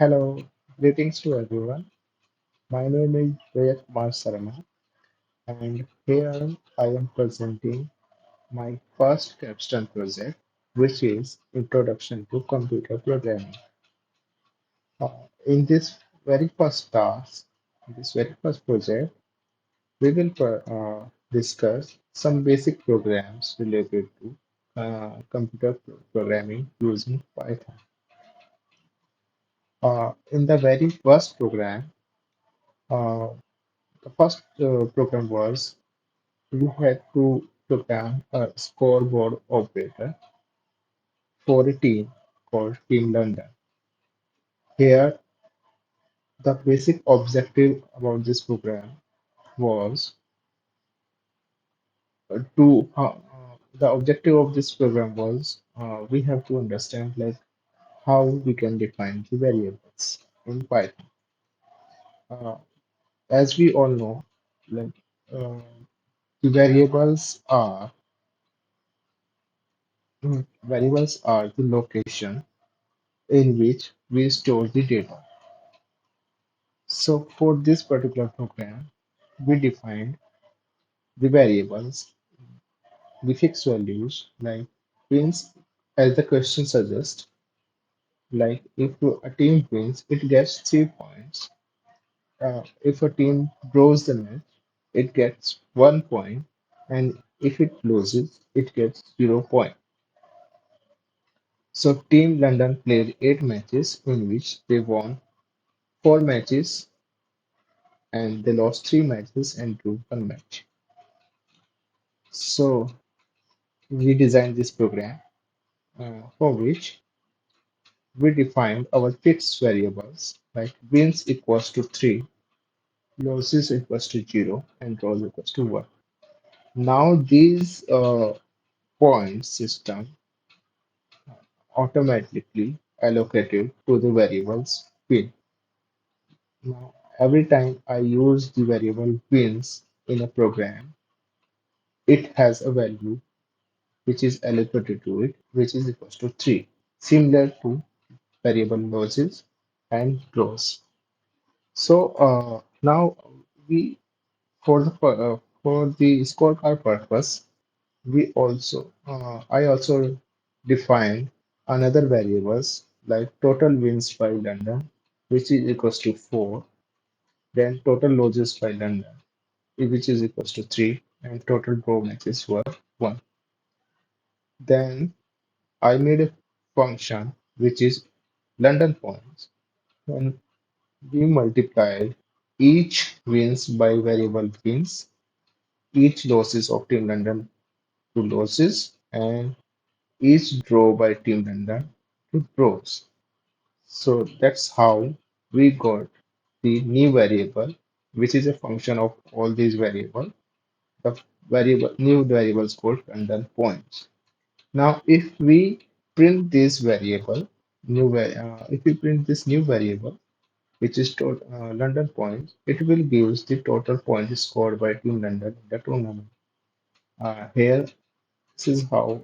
Hello, greetings to everyone. My name is Kumar Sarma, and here I am presenting my first capstone project, which is Introduction to Computer Programming. In this very first task, this very first project, we will discuss some basic programs related to computer programming using Python. In the very first program, uh, the first program was we had to program a scoreboard operator for a team called Team London. Here, the basic objective about this program was the objective of this program was we have to understand like how we can define the variables in Python. Uh, as we all know, like uh, the variables are the location in which we store the data. So for this particular program, we defined the variables, the fixed values like wins as the question suggests, like if a team wins, it gets 3 points. If a team draws the match, it gets 1 point, and if it loses, it gets 0 point. So Team London played 8 matches in which they won 4 matches and they lost 3 matches and drew 1 match. So we designed this program for which we defined our fixed variables like wins equals to 3, losses equals to 0, and draws equals to 1. Now these point system automatically allocated to the variables win. Now every time I use the variable wins in a program, it has a value which is allocated to it, which is equals to 3, similar to variable losses and draws. So now we for the scorecard purpose, we also I also defined another variables like total wins by London, which is equals to 4, then total losses by London, which is equals to 3, and total draw matches were 1. Then I made a function which is London points, and we multiplied each wins by variable wins, each losses of Team London to losses, and each draw by Team London to draws. So that's how we got the new variable, which is a function of all these variables. The variable new variables called London points. Now, if we print this variable, if we print this new variable, which is London points, it will give the total points scored by Team London in the tournament. Here, this is how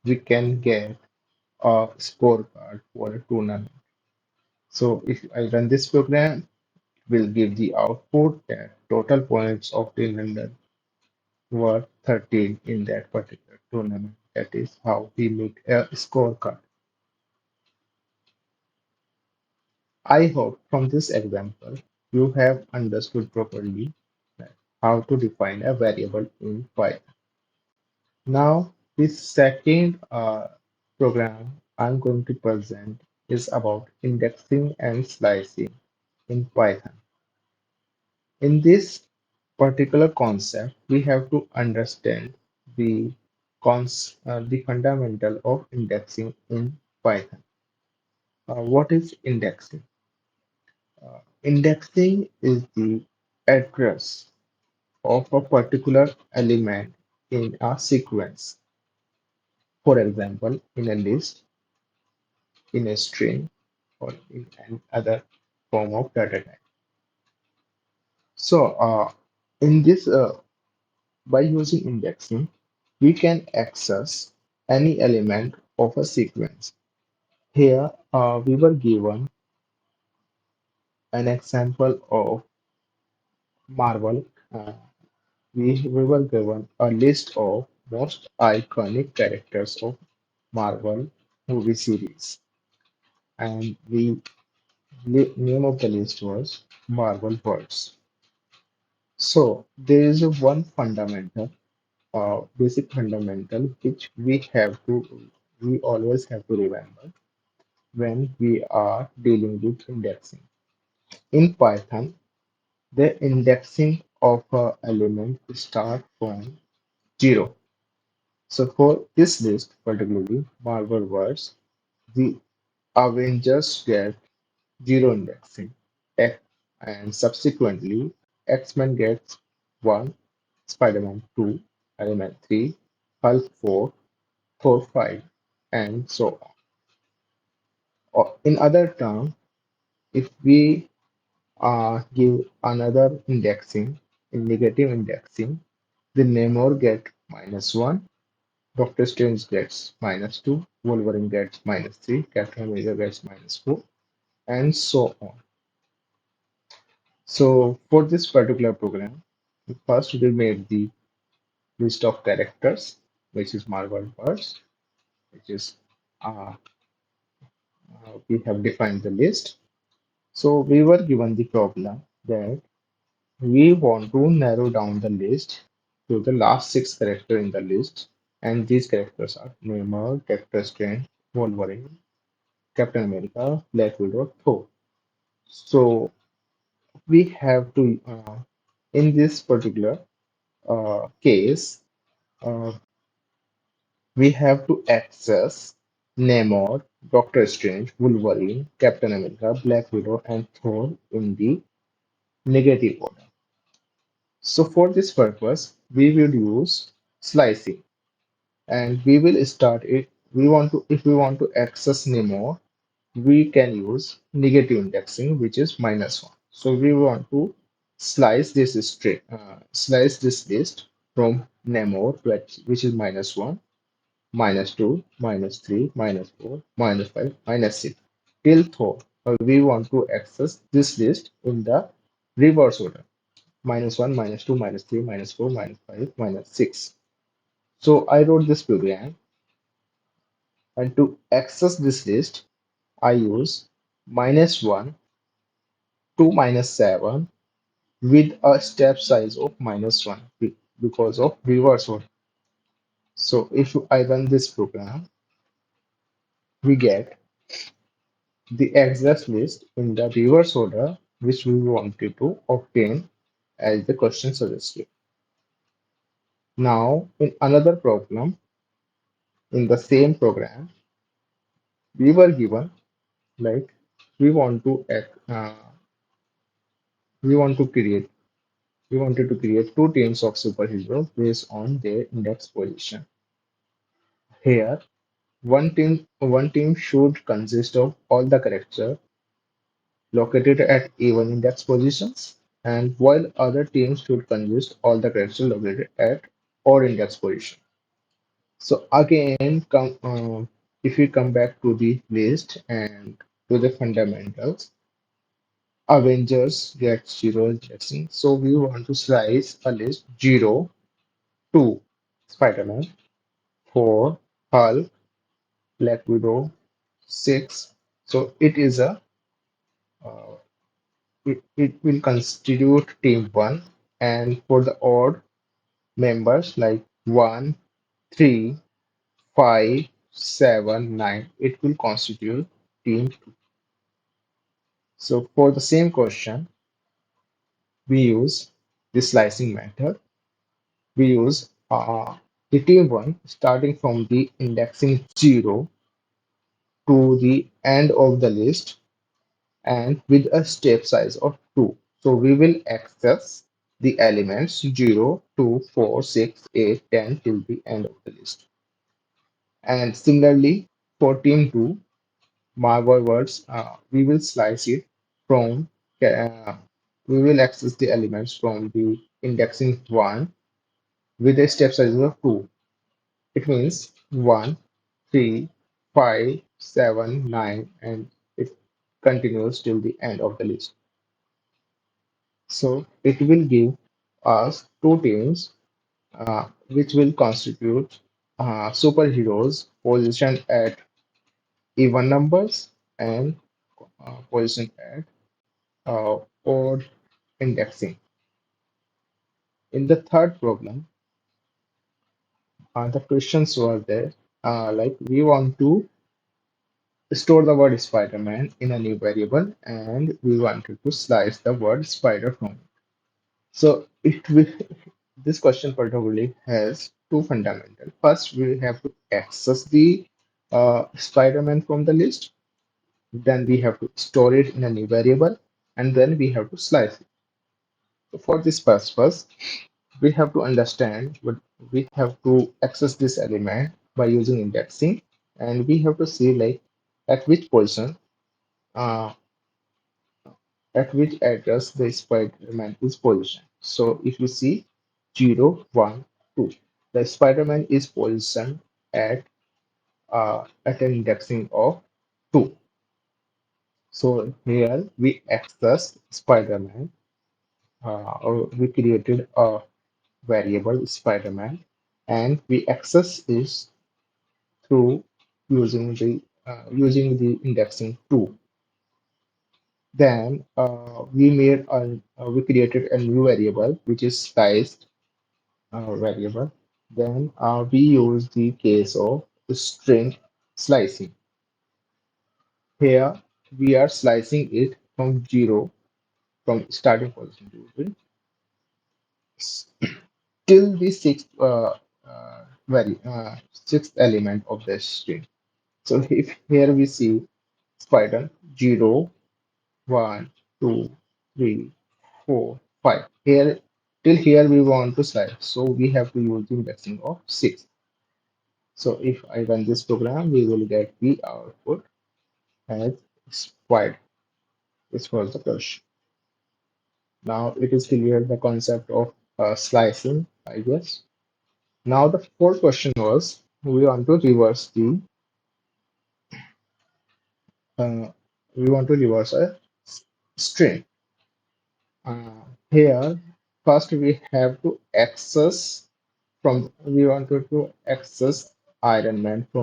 we can get a scorecard for a tournament. So if I run this program, it will give the output that total points of Team London were 13 in that particular tournament. That is how we make a scorecard. I hope from this example you have understood properly how to define a variable in Python. Now, this second program I'm going to present is about indexing and slicing in Python. In this particular concept, we have to understand the the fundamental of indexing in Python. What is indexing? Indexing is the address of a particular element in a sequence. For example, in a list, in a string, or in any other form of data type. So, in this, by using indexing, we can access any element of a sequence. Here, we were given an example of Marvel, uh, we were given a list of most iconic characters of Marvel movie series, and the name of the list was Marvel Words. So there is a one fundamental, basic fundamental which we always have to remember when we are dealing with indexing. In Python, the indexing of a element start from zero. So for this list, particularly Marvel words, the Avengers get zero indexing, X, and subsequently X-Men gets one, Spider-Man 2, Iron Man 3, Hulk 4, Thor 5, and so on. Or in other terms, if we give another indexing, in negative indexing, the Namor get -1, Doctor Strange gets -2, Wolverine gets -3, Captain America gets -4, and so on. So for this particular program, first we made the list of characters, which is Marvel words, which is we have defined the list. So we were given the problem that we want to narrow down the list to the last six characters in the list, and these characters are Namor, Doctor Strange, Wolverine, Captain America, Black Widow, Thor. So we have to, in this particular case, uh, we have to access Namor, Doctor Strange, Wolverine, Captain America, Black Widow, and Thor in the negative order. So for this purpose, we will use slicing, and we will start it. We want to, if we want to access Namor, we can use negative indexing, which is -1. So we want to slice this list from Namor, which is -1, -2, -3, -4, -5, -6 till Thor. We want to access this list in the reverse order: -1, -2, -3, -4, -5, -6. So I wrote this program, and to access this list, I use -1 to -7 with a step size of -1 because of reverse order. So if I run this program, we get the exact list in the reverse order which we wanted to obtain as the question suggested. Now, in another problem in the same program, we were given like we want to we want to create we wanted to create two teams of superheroes based on their index position. Here, one team should consist of all the characters located at even index positions, and while other teams should consist all the characters located at odd index position. So again, if we come back to the list and to the fundamentals, Avengers gets zero indexing. So we want to slice a list 0, 2, Spider-Man, 4, Hulk, Black Widow, 6. So uh, it will constitute team 1, and for the odd members like 1, 3, 5, 7, 9, it will constitute team 2. So for the same question, we use the slicing method. We use the team 1 starting from the indexing 0 to the end of the list and with a step size of 2. So we will access the elements 0, 2, 4, 6, 8, 10 till the end of the list. And similarly, for team 2, Marvel words, we will slice it from, uh, we will access the elements from the indexing 1 with a step size of 2. It means 1, 3, 5, 7, 9, and it continues till the end of the list. So it will give us two teams which will constitute superheroes positioned at even numbers and positioned at odd indexing. In the third problem, the questions were there like we want to store the word Spider-Man in a new variable and we wanted to slice the word spider from it. So it will this question particularly has two fundamental. First, we have to access the Spider-Man from the list. Then we have to store it in a new variable, and then we have to slice it. So for this purpose, we have to understand what we have to access this element by using indexing, and we have to see like at which position, uh, at which address the Spider-Man is positioned. So if you see 0, 1, 2, the Spider-Man is positioned at an indexing of 2. So here we access Spider-Man, or we created a variable Spider-Man, and we access is through using the indexing 2. Then we created a new variable which is sized variable. Then we use the case of string slicing. Here we are slicing it from 0 from starting position to till the sixth element of the string. So if here we see spider 0, 1, 2, 3, 4, 5. Here till here we want to slide. So we have to use the indexing of 6. So if I run this program, we will get the output as spider. This was the question. Now it is clear the concept of slicing, I guess. Now the fourth question was we want to reverse the uh, we want to reverse a string. Uh, Here first we have to access we wanted to access Iron Man uh,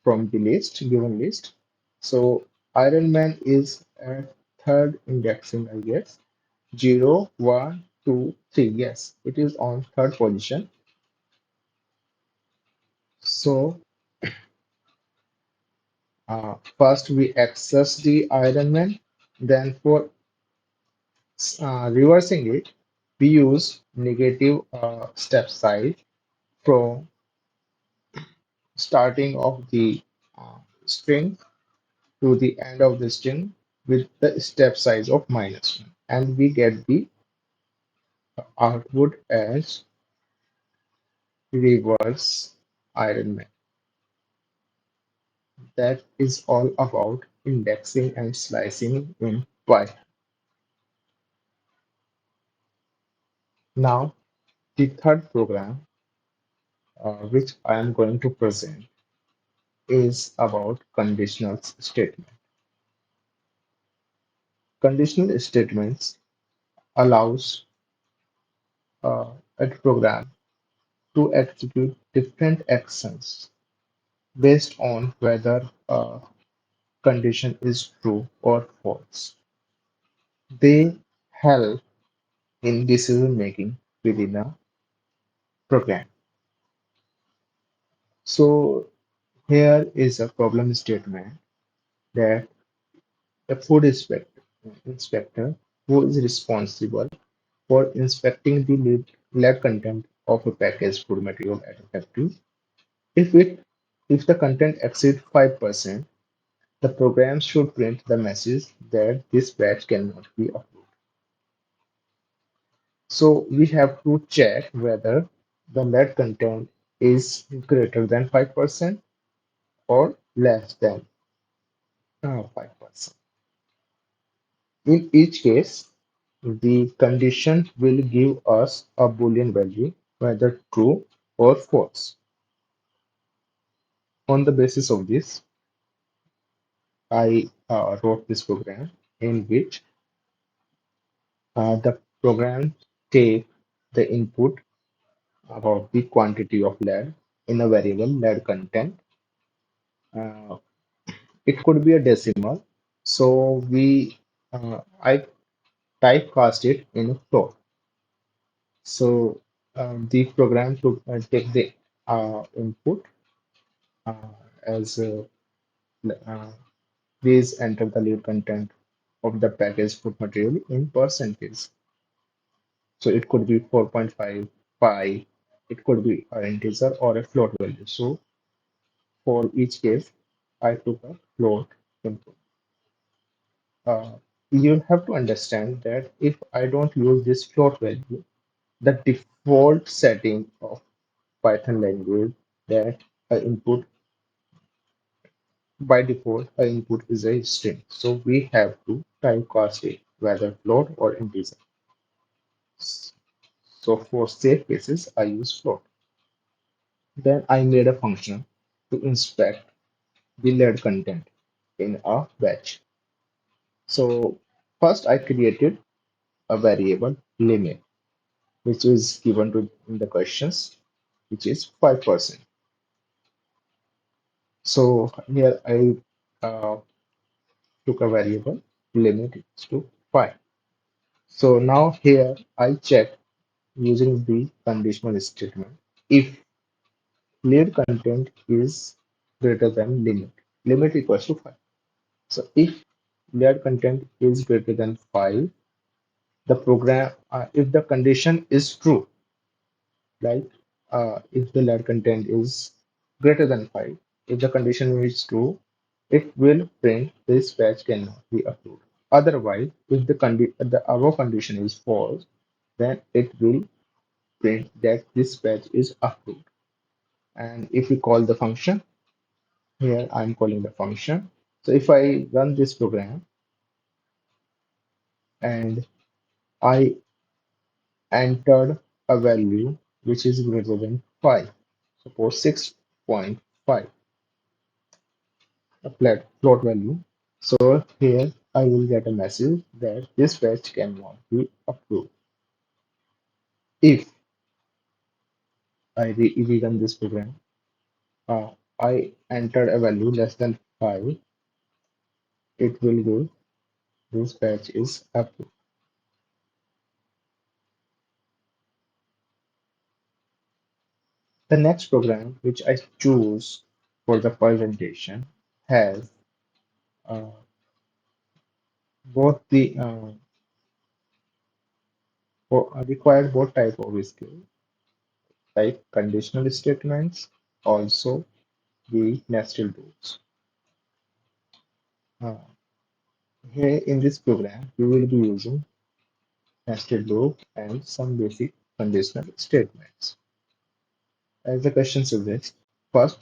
from the given list. So Iron Man is at third indexing, I guess. 0, 1, 2, 3. Yes, it is on third position. So first we access the Iron Man. Then for reversing it, we use negative step size from starting of the string to the end of the string with the step size of -1. And we get the output as reverse Iron Man. That is all about indexing and slicing in Python. Now, the third program, which I am going to present, is about conditional statement. Conditional statements allows a program to execute different actions based on whether a condition is true or false. They help in decision making within a program. So here is a problem statement that a inspector who is responsible for inspecting the lead content of a packaged food material at a factory. If it if the content exceeds 5%, the program should print the message that this batch cannot be approved. So we have to check whether the lead content is greater than 5% or less than 5%. In each case, the condition will give us a Boolean value, whether true or false. On the basis of this, I wrote this program in which The program take the input about the quantity of lead in a variable lead content. Uh, it could be a decimal, so I typecast it in a float. So the program to take the input uh, as uh, please enter the lead content of the packaged food material in percentage. So it could be 4.5 pi, it could be an integer or a float value. So for each case, I took a float input. Uh, you have to understand that if I don't use this float value, the default setting of Python language that I input by default I input is a string. So we have to typecast it, whether float or integer. So for safe cases, I use float. Then I made a function to inspect the lead content in a batch. So first I created a variable limit, which is given to in the questions, which is 5%. So here I took a variable limit is to 5. So now here I check using the conditional statement if lead content is greater than limit. Limit equals to 5. So if lead content is greater than 5, the program, if the condition is true, like if the lead content is greater than 5, if the condition is true, it will print this patch cannot be approved. Otherwise, if the above condition is false, then it will print that this patch is approved. And if we call the function, here I'm calling the function. So if I run this program and I entered a value which is greater than 5, suppose 6.5, a float value. So here I will get a message that this fetch cannot be approved. If I rerun this program, I entered a value less than 5, it will give this fetch is approved. The next program which I choose for the presentation has uh, both the required both type of skill, like conditional statements, also the nested loops. Uh, Here in this program, we will be using nested loop and some basic conditional statements. As the question suggests, first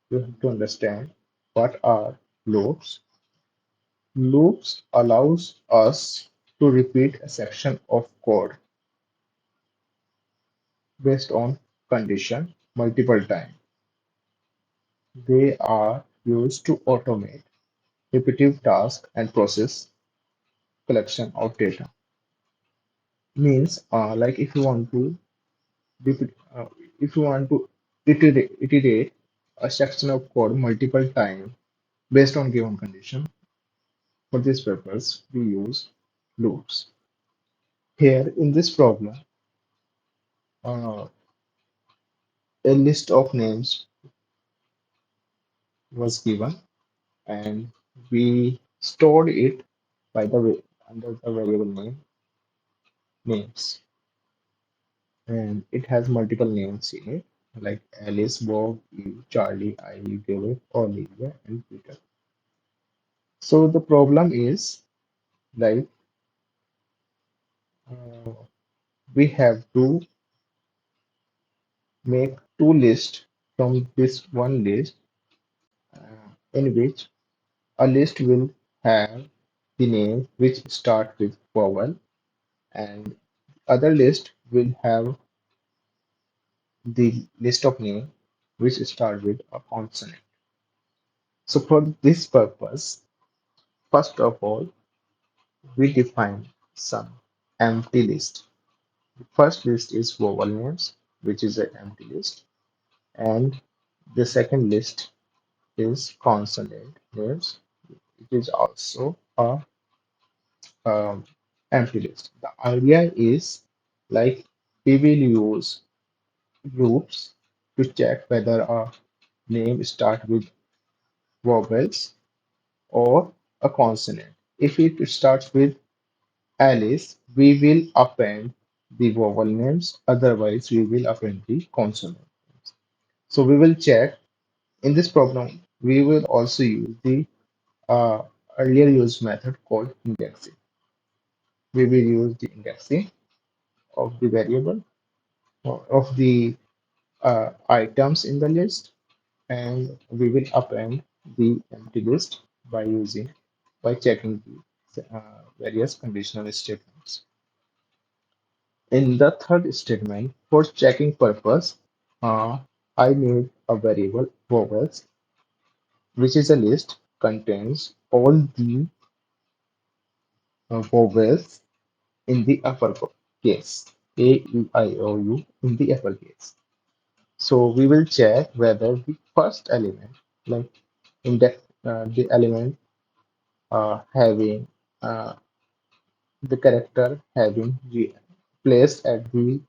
you have to understand what are loops. Loops allows us to repeat a section of code based on condition multiple times. They are used to automate repetitive tasks and process collection of data. Means like repeat, if you want to iterate a section of code multiple times based on given condition, for this purpose we use loops. Here in this problem, uh, a list of names was given and we stored it by the way under the variable names, and it has multiple names in it like Alice, Bob, Eve, Charlie, Ivy, David, Olivia, and Peter. So the problem is like uh, we have to make two lists from this one list, in which a list will have the name which start with vowel and other list will have the list of name which start with a consonant. So for this purpose, first of all, we define sum. empty list. The first list is vowel names, which is an empty list, and the second list is consonant names. It is also a um, empty list. The idea is like we will use loops to check whether a name starts with vowels or a consonant. If it starts with Alice, we will append the vowel names, otherwise, we will append the consonant. So, we will check in this problem, we will also use the uh, earlier used method called indexing. We will use the indexing of the variable or of the items in the list, and we will append the empty list by checking the various conditional statements. In the third statement, for checking purpose, uh, I need a variable vowels, which is a list contains all the vowels in the uppercase, A, E, I, O, U in the uppercase. So we will check whether the first element, like index, the element having uh, the character having placed at the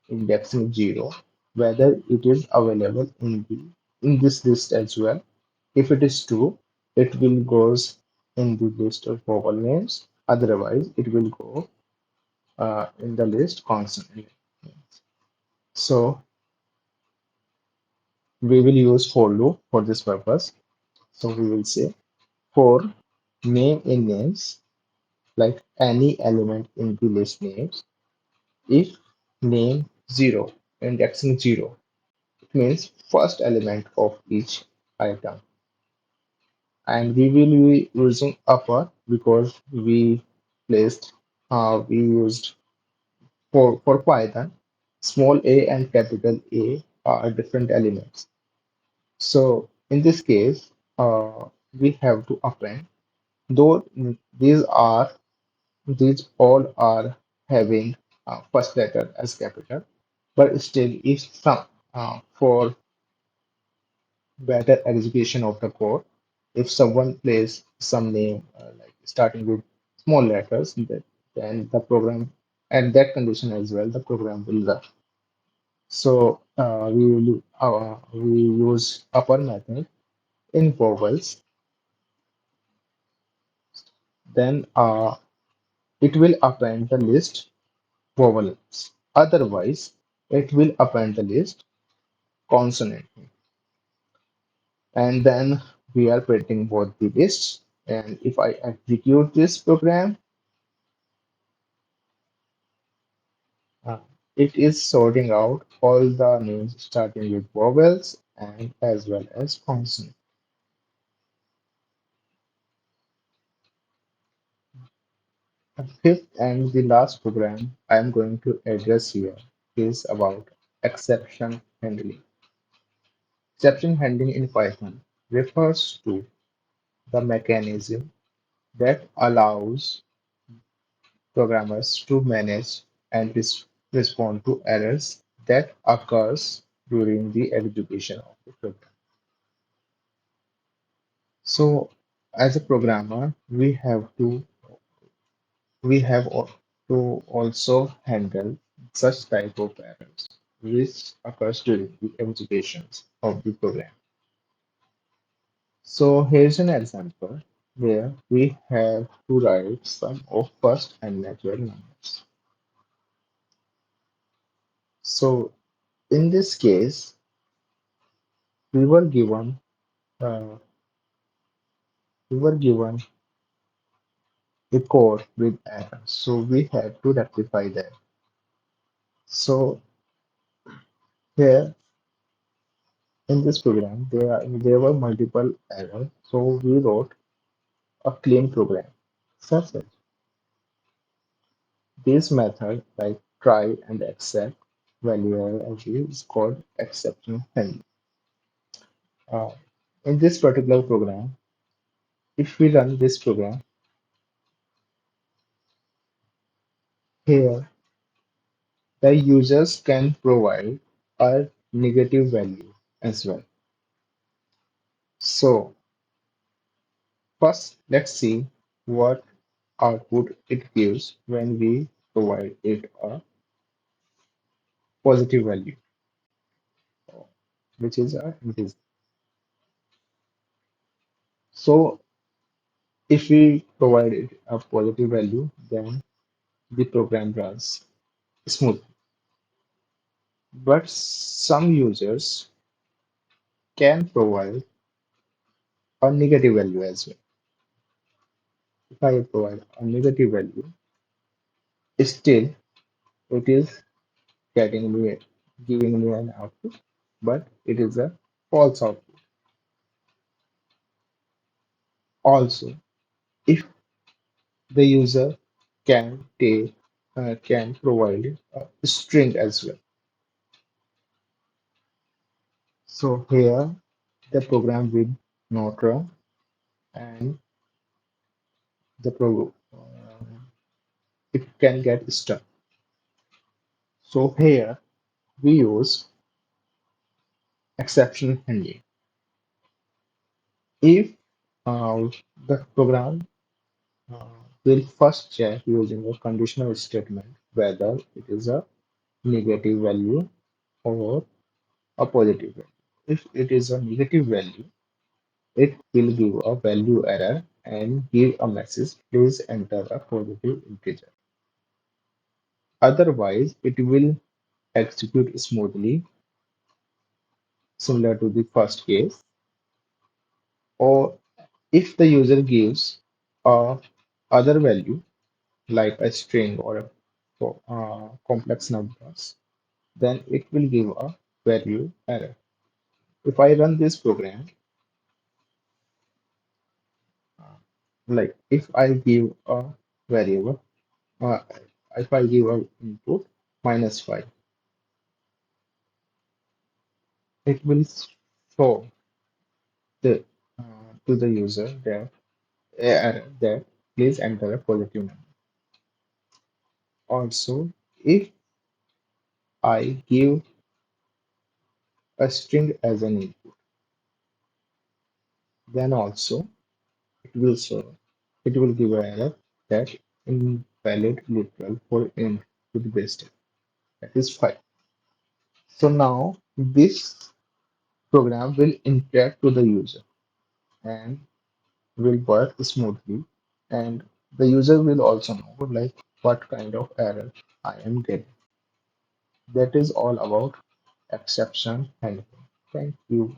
indexing 0, whether it is available in this list as well. If it is true, it will goes in the list of vowel names. Otherwise, it will go in the list consonant names. So we will use for loop for this purpose. So we will say for name in names, like any element in the list names, if name 0, indexing 0, it means first element of each item. And we will be using upper because we used for Python, small a and capital A are different elements. So in this case, we have to append, though these all are having first letter as capital, but still if some for better execution of the code, if someone plays some name like starting with small letters, then the program and that condition as well, the program will run. So we use upper method in vowels, then it will append the list vowels. Otherwise, it will append the list consonant. And then we are printing both the lists. And if I execute this program, uh, it is sorting out all the names starting with vowels and as well as consonant. The fifth and the last program I am going to address here is about exception handling. Exception handling in Python refers to the mechanism that allows programmers to manage and respond to errors that occurs during the execution of the program. So as a programmer, we have to also handle such type of errors which occurs during the executions of the program. So here's an example where we have to write sum of first and natural numbers. So in this case, we were given uh, we were given a code with error, so we had to rectify that. So here in this program, there were multiple errors, so we wrote a clean program. Such as this method, like try and accept value is called exception handling. Uh, in this particular program, if we run this program, Here, the users can provide a negative value as well. So, first, let's see what output it gives when we provide it a positive value, which is a integer. So, if we provide it a positive value, then the program runs smoothly. But some users can provide a negative value as well. If I provide a negative value, still it is getting me giving me an output, but it is a false output. Also, if the user can provide a string as well. So here the program will not run and the program it can get stuck. So here we use exception handling. If the program uh, will first check using a conditional statement whether it is a negative value or a positive value. If it is a negative value, it will give a value error and give a message, please enter a positive integer. Otherwise, it will execute smoothly, similar to the first case. Or if the user gives a other value like a string or a complex numbers, then it will give a value error. If I run this program, like if I give a variable, uh, if I give a input -5, it will show the to the user that that please enter a positive number. Also, if I give a string as an input, then also it will show it will give an error that invalid literal for int to the base 10. That is 5. So now this program will interact to the user and will work smoothly, and the user will also know like what kind of error I am getting. That is all about exception handling. Thank you.